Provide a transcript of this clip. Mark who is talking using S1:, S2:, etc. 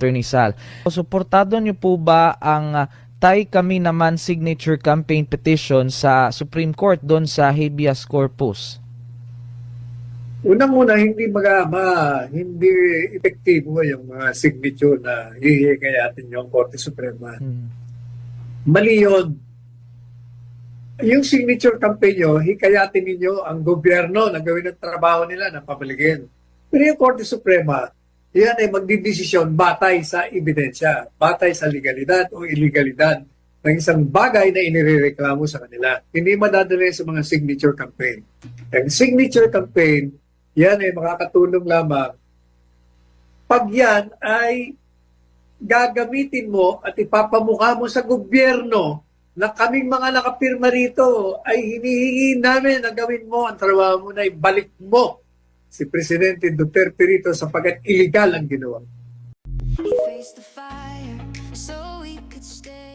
S1: Attorney Sal. Suportado niyo po ba ang Tayo Kami Naman signature campaign petition sa Supreme Court doon sa habeas corpus?
S2: Unang-una, hindi epektibo yung mga signature na hihikayatin yung Korte Suprema. Mali yun. Yung signature campaign nyo, hikayatin ninyo ang gobyerno na gawin ang trabaho nila na pabaligin. Pero yung Korte Suprema, yan ay magdidesisyon batay sa ebidensya, batay sa legalidad o illegalidad ng isang bagay na inireklamo sa kanila. Hindi madadala sa mga signature campaign. Ang signature campaign, yan ay makakatulong lamang pag yan ay gagamitin mo at ipapamukha mo sa gobyerno na kaming mga nakapirma rito ay hinihingi namin na gawin mo ang trabaho mo na ibalik mo si Presidente Duterte rito sapagkat illegal ang ginawa.
S3: He faced the fire so we could stay.